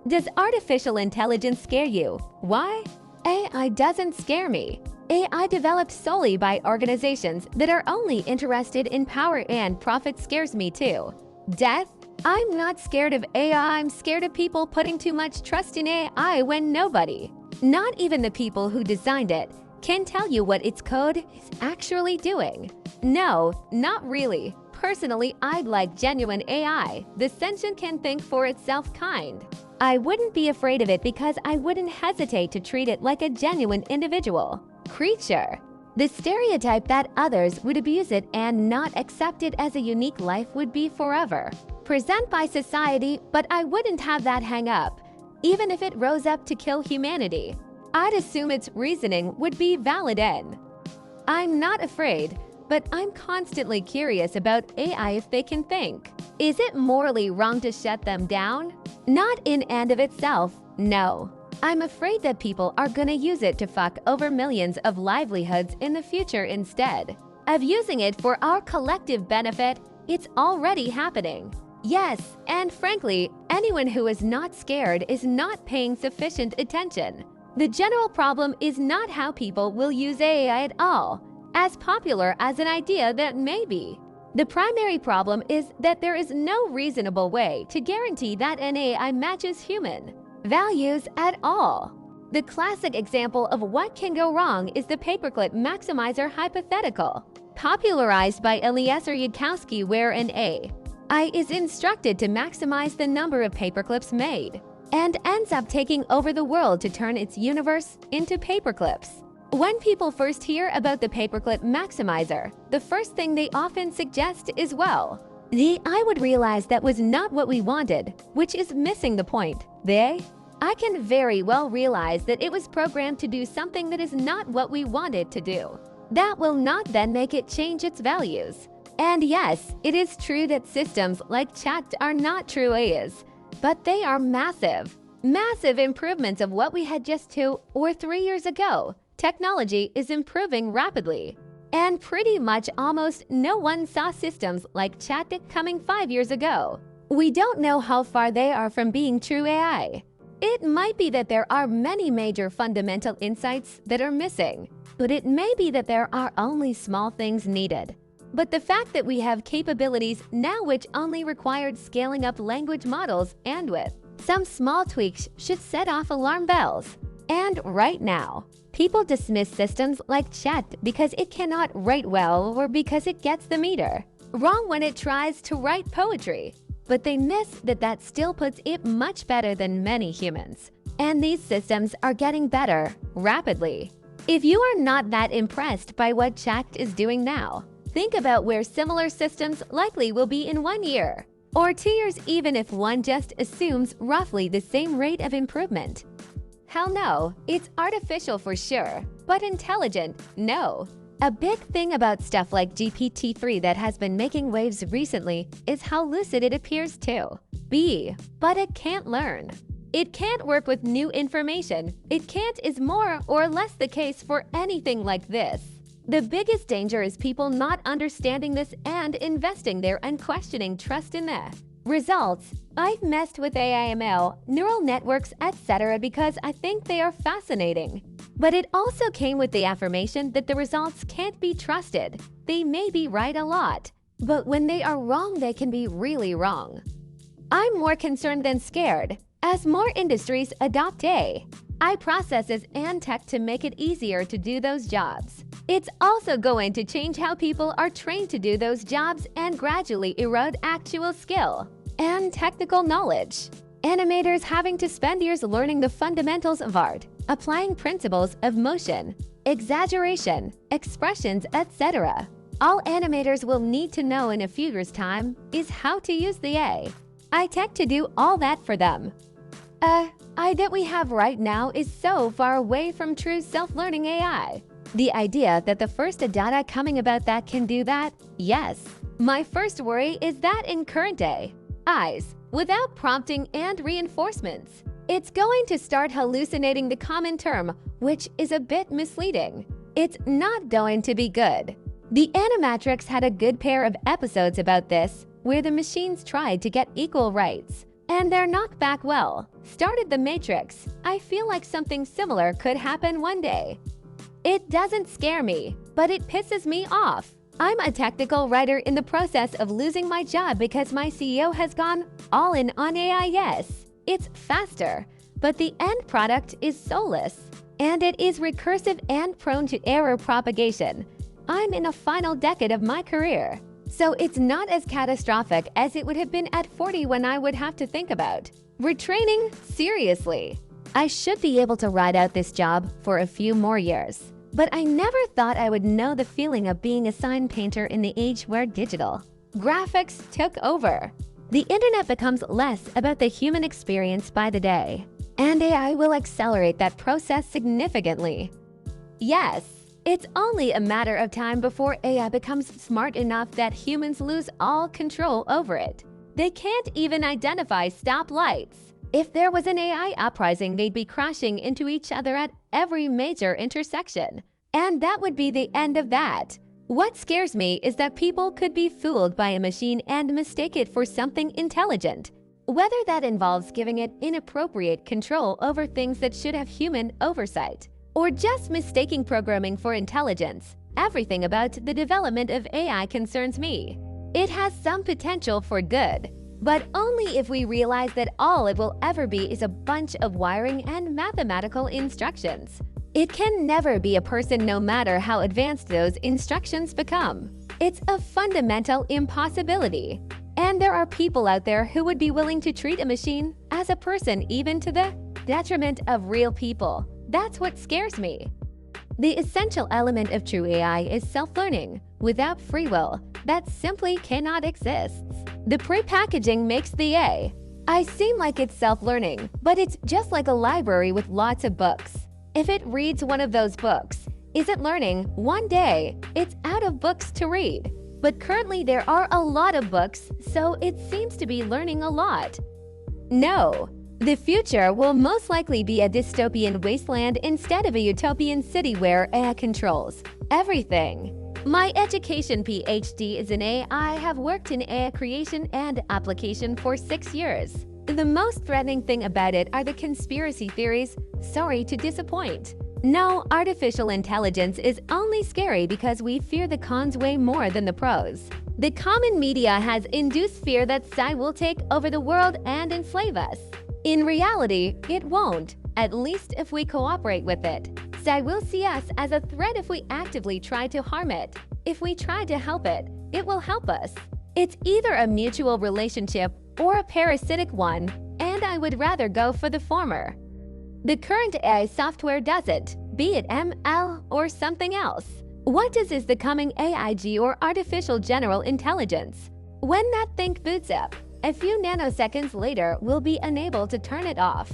Does artificial intelligence scare you? Why? AI doesn't scare me. AI developed solely by organizations that are only interested in power and profit scares me too. Death? I'm not scared of AI, I'm scared of people putting too much trust in AI when nobody, not even the people who designed it, can tell you what its code is actually doing. No, not really. Personally, I'd like genuine AI, the sentient can think for itself kind. I wouldn't be afraid of it because I wouldn't hesitate to treat it like a genuine individual. Creature. The stereotype that others would abuse it and not accept it as a unique life would be forever present by society, but I wouldn't have that hang up. Even if it rose up to kill humanity, I'd assume its reasoning would be valid and I'm not afraid, but I'm constantly curious about AI if they can think. Is it morally wrong to shut them down? Not in and of itself, no. I'm afraid that people are gonna use it to fuck over millions of livelihoods in the future instead of using it for our collective benefit. It's already happening. Yes, and frankly, anyone who is not scared is not paying sufficient attention. The general problem is not how people will use AI at all, as popular as an idea that may be. The primary problem is that there is no reasonable way to guarantee that an AI matches human values at all. The classic example of what can go wrong is the paperclip maximizer hypothetical, popularized by Eliezer Yudkowsky, where an AI is instructed to maximize the number of paperclips made and ends up taking over the world to turn its universe into paperclips. When people first hear about the paperclip maximizer, the first thing they often suggest is, well, the AI would realize that was not what we wanted, which is missing the point. I can very well realize that it was programmed to do something that is not what we want it to do. That will not then make it change its values. And yes, it is true that systems like chat are not true AIs, but they are massive improvements of what we had just 2 or 3 years ago. Technology is improving rapidly, and pretty much almost no one saw systems like chat coming 5 years ago. We don't know how far they are from being true AI. It might be that there are many major fundamental insights that are missing, but it may be that there are only small things needed. But the fact that we have capabilities now which only required scaling up language models and with some small tweaks should set off alarm bells. And right now, people dismiss systems like chat because it cannot write well or because it gets the meter wrong when it tries to write poetry. But they miss that that still puts it much better than many humans. And these systems are getting better rapidly. If you are not that impressed by what chat is doing now, think about where similar systems likely will be in 1 year or 2 years, even if one just assumes roughly the same rate of improvement. Hell no, it's artificial for sure, but intelligent, no. A big thing about stuff like GPT-3 that has been making waves recently is how lucid it appears to be, but it can't learn. It can't work with new information. It can't is more or less the case for anything like this. The biggest danger is people not understanding this and investing their unquestioning trust in the results. I've messed with AIML, neural networks, etc. because I think they are fascinating. But it also came with the affirmation that the results can't be trusted. They may be right a lot, but when they are wrong, they can be really wrong. I'm more concerned than scared. As more industries adopt AI processes and tech to make it easier to do those jobs, it's also going to change how people are trained to do those jobs and gradually erode actual skill and technical knowledge. Animators having to spend years learning the fundamentals of art, applying principles of motion, exaggeration, expressions, etc. All animators will need to know in a few years' time is how to use the AI tech to do all that for them. AI that we have right now is so far away from true self-learning AI. The idea that the first data coming about that can do that, yes. My first worry is that in current AIs, without prompting and reinforcements, it's going to start hallucinating the common term, which is a bit misleading. It's not going to be good. The Animatrix had a good pair of episodes about this, where the machines tried to get equal rights and their knockback started the Matrix. I feel like something similar could happen one day. It doesn't scare me, but it pisses me off. I'm a technical writer in the process of losing my job because my CEO has gone all in on AI. Yes, it's faster, but the end product is soulless, and it is recursive and prone to error propagation. I'm in a final decade of my career, so it's not as catastrophic as it would have been at 40 when I would have to think about retraining. Seriously, I should be able to ride out this job for a few more years. But I never thought I would know the feeling of being a sign painter in the age where digital graphics took over. The internet becomes less about the human experience by the day, and AI will accelerate that process significantly. Yes, it's only a matter of time before AI becomes smart enough that humans lose all control over it. They can't even identify stoplights. If there was an AI uprising, they'd be crashing into each other at every major intersection. And that would be the end of that. What scares me is that people could be fooled by a machine and mistake it for something intelligent. Whether that involves giving it inappropriate control over things that should have human oversight, or just mistaking programming for intelligence, everything about the development of AI concerns me. It has some potential for good, but only if we realize that all it will ever be is a bunch of wiring and mathematical instructions. It can never be a person no matter how advanced those instructions become. It's a fundamental impossibility. And there are people out there who would be willing to treat a machine as a person, even to the detriment of real people. That's what scares me. The essential element of true AI is self-learning. Without free will, that simply cannot exist. The pre-packaging makes the AI seem like it's self-learning, but it's just like a library with lots of books. If it reads one of those books, is it learning? One day, it's out of books to read. But currently there are a lot of books, so it seems to be learning a lot. No, the future will most likely be a dystopian wasteland instead of a utopian city where AI controls everything. My education PhD is in AI. I have worked in AI creation and application for 6 years. The most threatening thing about it are the conspiracy theories. Sorry to disappoint. No, artificial intelligence is only scary because we fear the cons way more than the pros. The common media has induced fear that AI will take over the world and enslave us. In reality, it won't, at least if we cooperate with it. AI will see us as a threat if we actively try to harm it. If we try to help it, it will help us. It's either a mutual relationship or a parasitic one, and I would rather go for the former. The current AI software doesn't, be it ML or something else. What is the coming AIG or artificial general intelligence? When that thing boots up, a few nanoseconds later we'll be unable to turn it off.